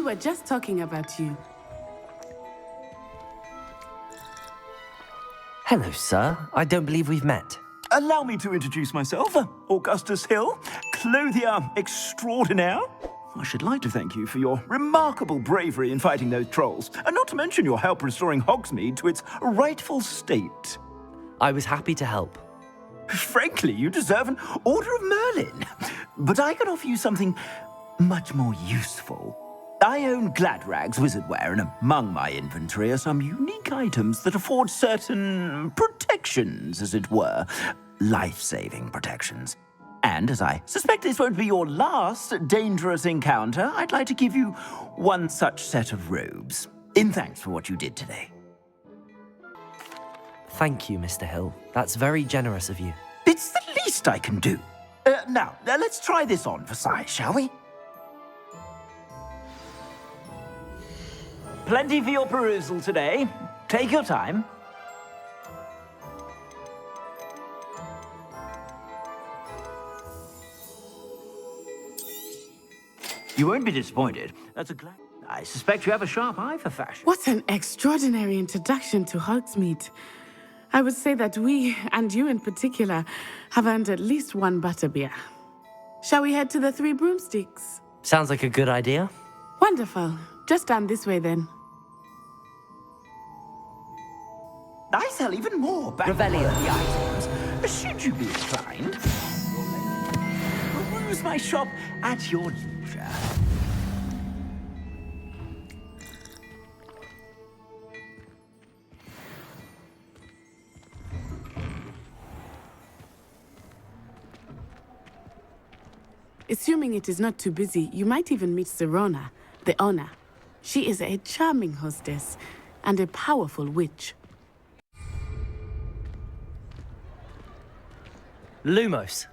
were just talking about you. Hello, sir. I don't believe we've met. Allow me to introduce myself, Augustus Hill, clothier extraordinaire. I should like to thank you for your remarkable bravery in fighting those trolls, and not to mention your help restoring Hogsmeade to its rightful state. I was happy to help. Frankly, you deserve an Order of Merlin. But I can offer you something much more useful. I own Gladrag's wizardware, and among my inventory are some unique items that afford certain protections, as it were. Life-saving protections. And as I suspect this won't be your last dangerous encounter, I'd like to give you one such set of robes, in thanks for what you did today. Thank you, Mr. Hill. That's very generous of you. It's the least I can do. Now, let's try this on for size, shall we? Plenty for your perusal today. Take your time. You won't be disappointed. That's a glad. I suspect you have a sharp eye for fashion. What an extraordinary introduction to Hogsmeade. I would say that we, and you in particular, have earned at least one butterbeer. Shall we head to the Three Broomsticks? Sounds like a good idea. Wonderful. Just down this way, then. I sell even more Revelio. items. Should you be inclined, peruse my shop at your leisure. Assuming it is not too busy, you might even meet Sirona, the owner. She is a charming hostess and a powerful witch. Lumos.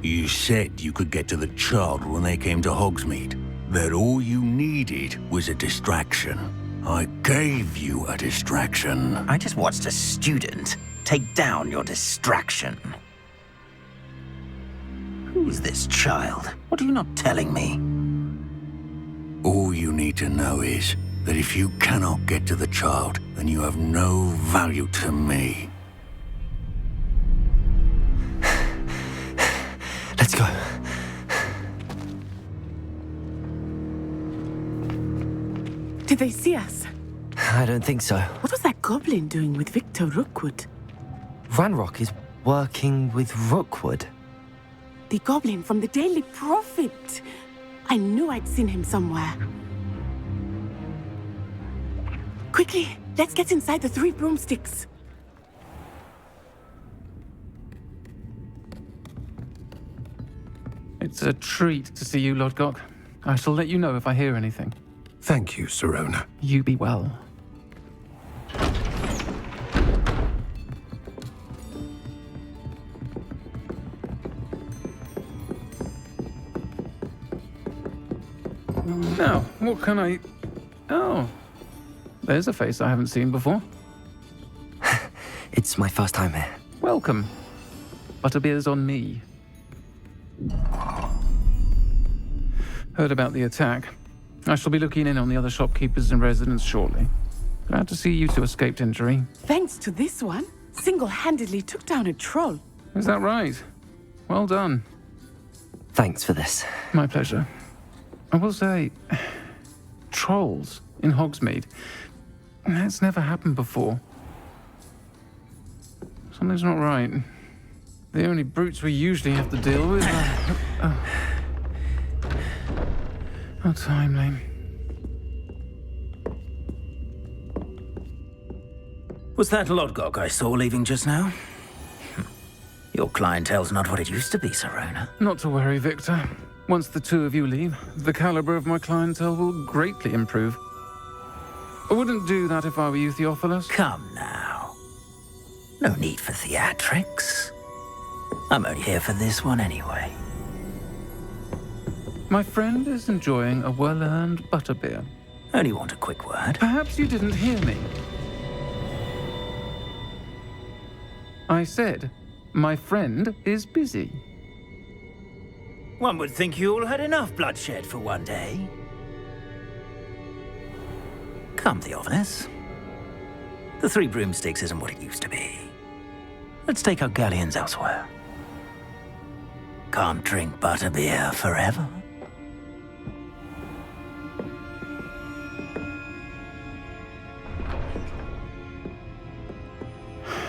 You said you could get to the child when they came to Hogsmeade. That all you needed was a distraction. I gave you a distraction. I just watched a student take down your distraction. Who's this child? What are you not telling me? All you need to know is that if you cannot get to the child, then you have no value to me. Let's go. Did they see us? I don't think so. What was that goblin doing with Victor Rookwood? Ranrock is working with Rookwood. The goblin from the Daily Prophet. I knew I'd seen him somewhere. Quickly, let's get inside the Three Broomsticks. It's a treat to see you, Lodgok. I shall let you know if I hear anything. Thank you, Sirona. You be well. Now, what can I... Oh, there's a face I haven't seen before. It's my first time here. Welcome. Butterbeer's on me. Heard about the attack. I shall be looking in on the other shopkeepers and residents shortly. Glad to see you two escaped injury. Thanks to this one, single-handedly took down a troll. Is that right? Well done. Thanks for this. My pleasure. I will say, trolls in Hogsmeade. That's never happened before. Something's not right. The only brutes we usually have to deal with are... How timely. Was that Lodgok I saw leaving just now? Your clientele's not what it used to be, Sirona. Not to worry, Victor. Once the two of you leave, the caliber of my clientele will greatly improve. I wouldn't do that if I were you, Theophilus. Come now. No need for theatrics. I'm only here for this one anyway. My friend is enjoying a well-earned butterbeer. Only want a quick word. Perhaps you didn't hear me. I said, my friend is busy. One would think you all had enough bloodshed for one day. Come, Theophilus. The Three Broomsticks isn't what it used to be. Let's take our galleons elsewhere. Can't drink butterbeer forever.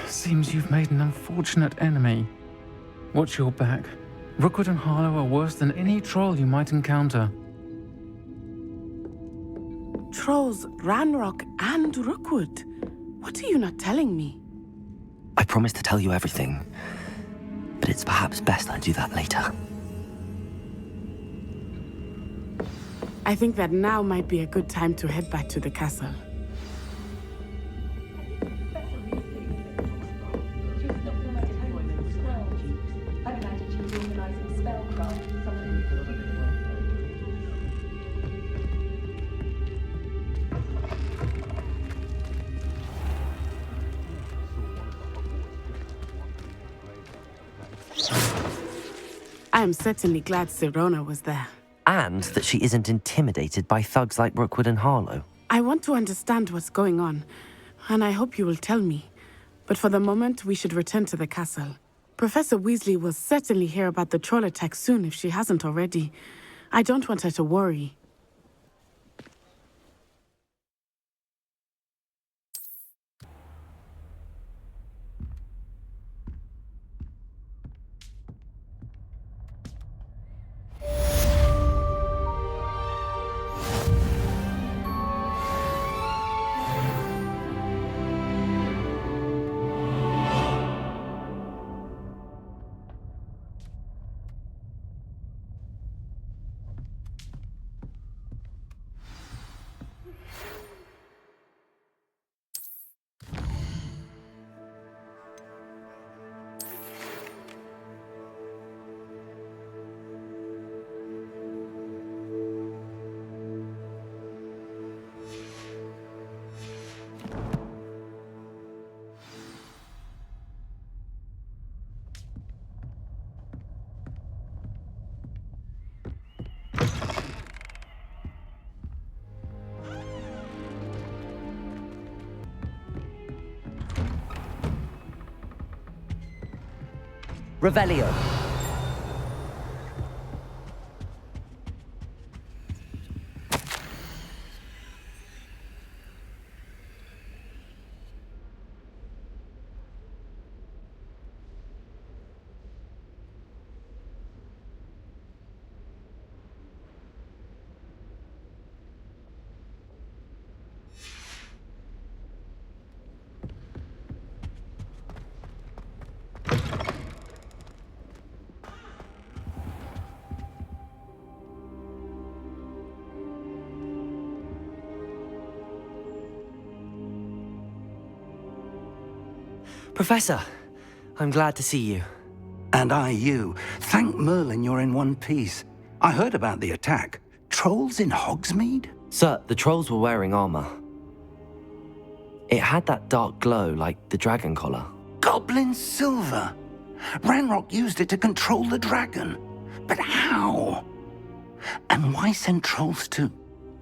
Seems you've made an unfortunate enemy. Watch your back. Rookwood and Harlow are worse than any troll you might encounter. Trolls, Ranrock, and Rookwood. What are you not telling me? I promised to tell you everything, but it's perhaps best I do that later. I think that now might be a good time to head back to the castle. I am certainly glad Sirona was there. And that she isn't intimidated by thugs like Rookwood and Harlow. I want to understand what's going on, and I hope you will tell me. But for the moment, we should return to the castle. Professor Weasley will certainly hear about the troll attack soon if she hasn't already. I don't want her to worry. Revelio. Professor, I'm glad to see you. And I you. Thank Merlin you're in one piece. I heard about the attack. Trolls in Hogsmeade? Sir, the trolls were wearing armor. It had that dark glow like the dragon collar. Goblin silver! Ranrock used it to control the dragon. But how? And why send trolls to...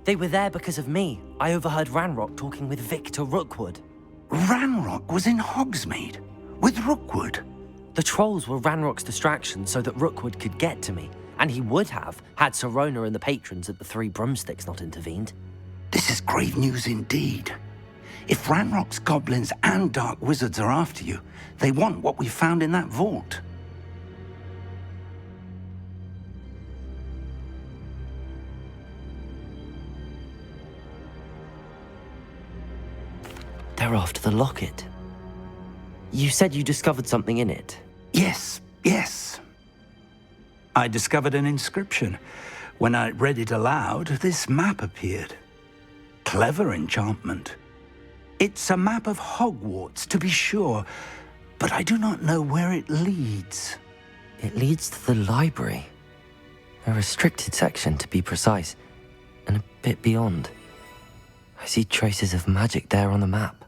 They were there because of me. I overheard Ranrock talking with Victor Rookwood. Ranrock was in Hogsmeade? With Rookwood? The trolls were Ranrock's distraction so that Rookwood could get to me. And he would have, had Sirona and the patrons at the Three Broomsticks not intervened. This is grave news indeed. If Ranrock's goblins and dark wizards are after you, they want what we found in that vault. They're after the locket. You said you discovered something in it. Yes. I discovered an inscription. When I read it aloud, this map appeared. Clever enchantment. It's a map of Hogwarts, to be sure, but I do not know where it leads. It leads to the library. A restricted section, to be precise, and a bit beyond. I see traces of magic there on the map.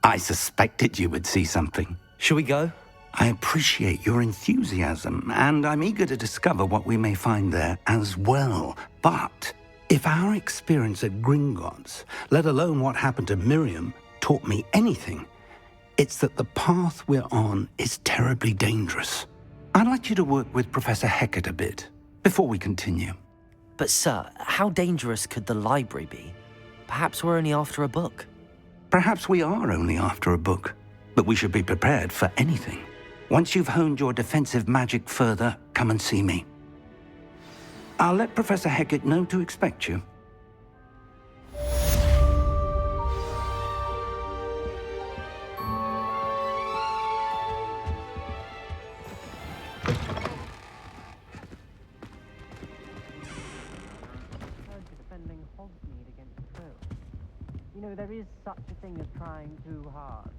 I suspected you would see something. Shall we go? I appreciate your enthusiasm, and I'm eager to discover what we may find there as well. But if our experience at Gringotts, let alone what happened to Miriam, taught me anything, it's that the path we're on is terribly dangerous. I'd like you to work with Professor Hecat a bit before we continue. But sir, how dangerous could the library be? Perhaps we're only after a book. Perhaps we are only after a book, but we should be prepared for anything. Once you've honed your defensive magic further, come and see me. I'll let Professor Hecat know to expect you. Defending Hogsmeade against Duel. You know, there is such a thing as trying too hard.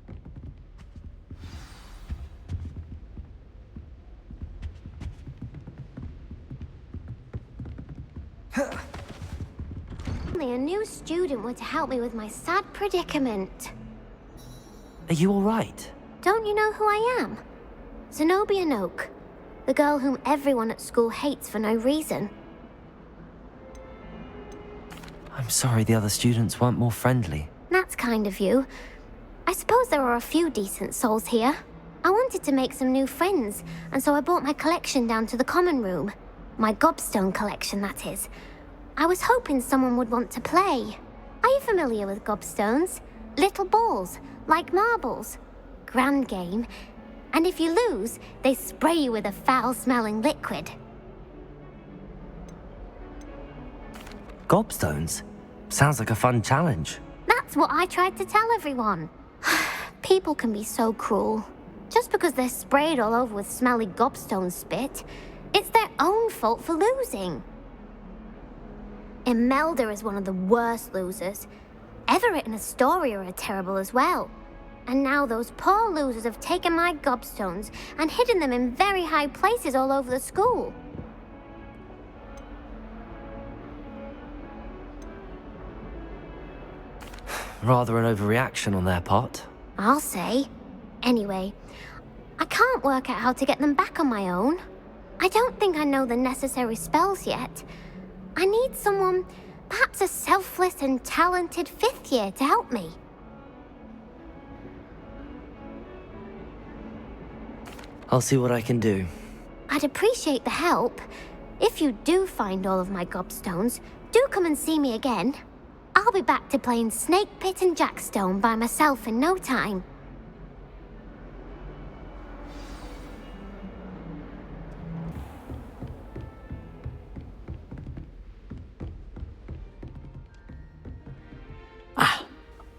Only a new student were to help me with my sad predicament. Are you all right? Don't you know who I am? Zenobia Noak, the girl whom everyone at school hates for no reason. I'm sorry the other students weren't more friendly. That's kind of you. I suppose there are a few decent souls here. I wanted to make some new friends, and so I brought my collection down to the common room. My gobstone collection, that is. I was hoping someone would want to play. Are you familiar with gobstones? Little balls, like marbles. Grand game. And if you lose, they spray you with a foul-smelling liquid. Gobstones? Sounds like a fun challenge. That's what I tried to tell everyone. People can be so cruel. Just because they're sprayed all over with smelly gobstone spit, it's their own fault for losing. Imelda is one of the worst losers. Everett and Astoria are terrible as well. And now those poor losers have taken my gobstones and hidden them in very high places all over the school. Rather an overreaction on their part. I'll say. Anyway, I can't work out how to get them back on my own. I don't think I know the necessary spells yet. I need someone, perhaps a selfless and talented fifth year to help me. I'll see what I can do. I'd appreciate the help. If you do find all of my gobstones, do come and see me again. I'll be back to playing Snake Pit and Jackstone by myself in no time.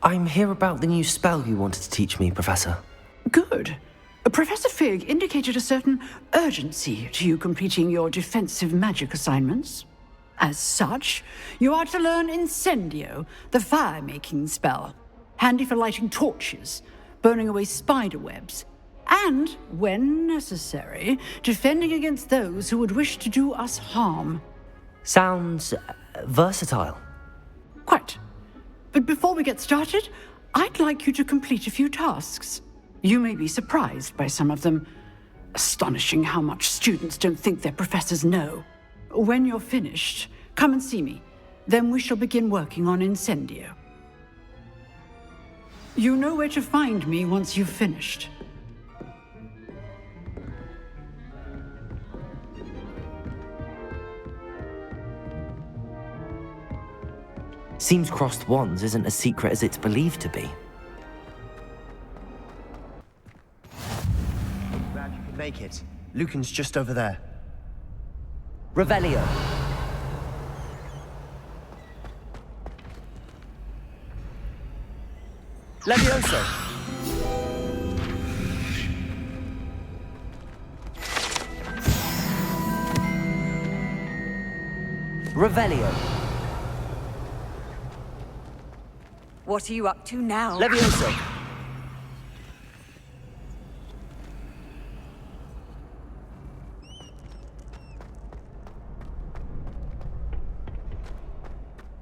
I'm here about the new spell you wanted to teach me, Professor. Good. Professor Fig indicated a certain urgency to you completing your defensive magic assignments. As such, you are to learn Incendio, the fire-making spell, handy for lighting torches, burning away spider webs, and, when necessary, defending against those who would wish to do us harm. Sounds versatile. Quite. But before we get started, I'd like you to complete a few tasks. You may be surprised by some of them. Astonishing how much students don't think their professors know. When you're finished, come and see me. Then we shall begin working on Incendio. You know where to find me once you've finished. Seems crossed wands isn't as secret as it's believed to be. Glad you could make it. Lucan's just over there. Revelio. Levioso! Revelio. What are you up to now? Levioso!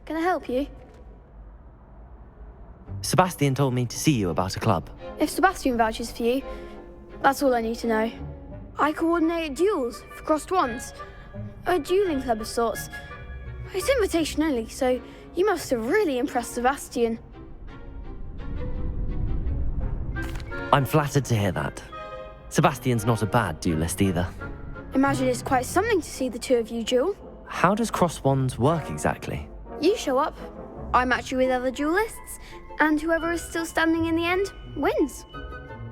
Can I help you? Sebastian told me to see you about a club. If Sebastian vouches for you, that's all I need to know. I coordinate duels for crossed wands. A dueling club of sorts. It's invitation only, so you must have really impressed Sebastian. I'm flattered to hear that. Sebastian's not a bad duelist either. Imagine it's quite something to see the two of you duel. How does cross wands work exactly? You show up, I match you with other duelists, and whoever is still standing in the end wins.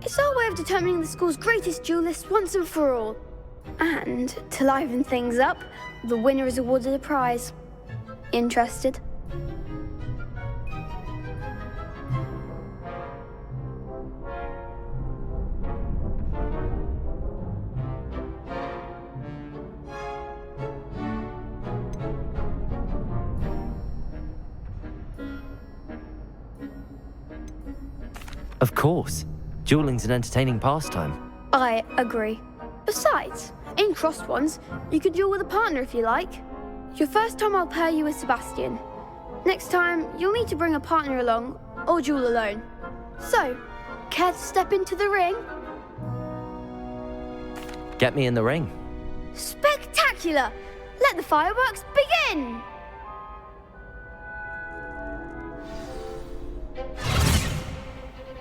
It's our way of determining the school's greatest duelist once and for all. And to liven things up, the winner is awarded a prize. Interested? Of course. Dueling's an entertaining pastime. I agree. Besides, in crossed ones, you could duel with a partner if you like. Your first time I'll pair you with Sebastian. Next time, you'll need to bring a partner along, or duel alone. So, care to step into the ring? Get me in the ring. Spectacular! Let the fireworks begin!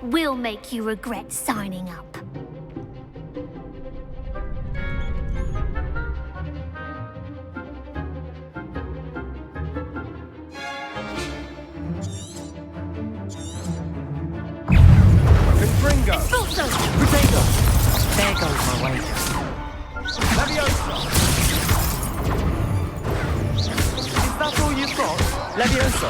We'll make you regret signing up. Confringo! Expulso! Potato! There goes my wages. Leviosa! Is that all you've got? Leviosa!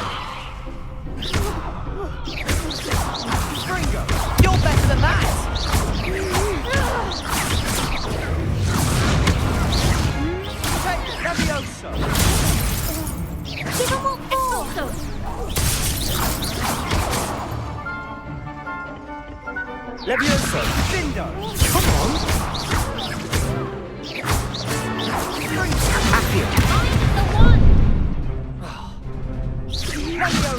Confringo! You're better than that! Leviosa! Give them what for! Leviosa! Dindo! Come on! I'm the one! Leviosa!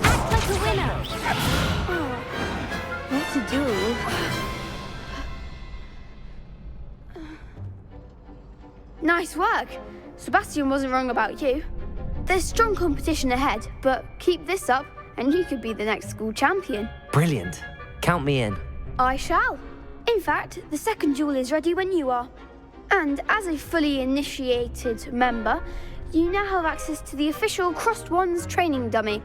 Act like a winner! What to do? Nice work. Sebastian wasn't wrong about you. There's strong competition ahead, but keep this up and you could be the next school champion. Brilliant. Count me in. I shall. In fact, the second duel is ready when you are. And as a fully initiated member, you now have access to the official Crossed Wands training dummy.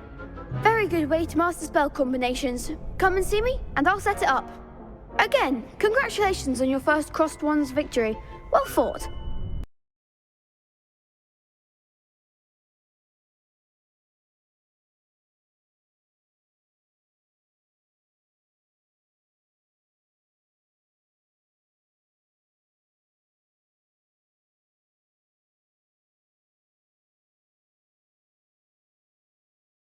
Very good way to master spell combinations. Come and see me and I'll set it up. Again, congratulations on your first Crossed Wands victory. Well fought.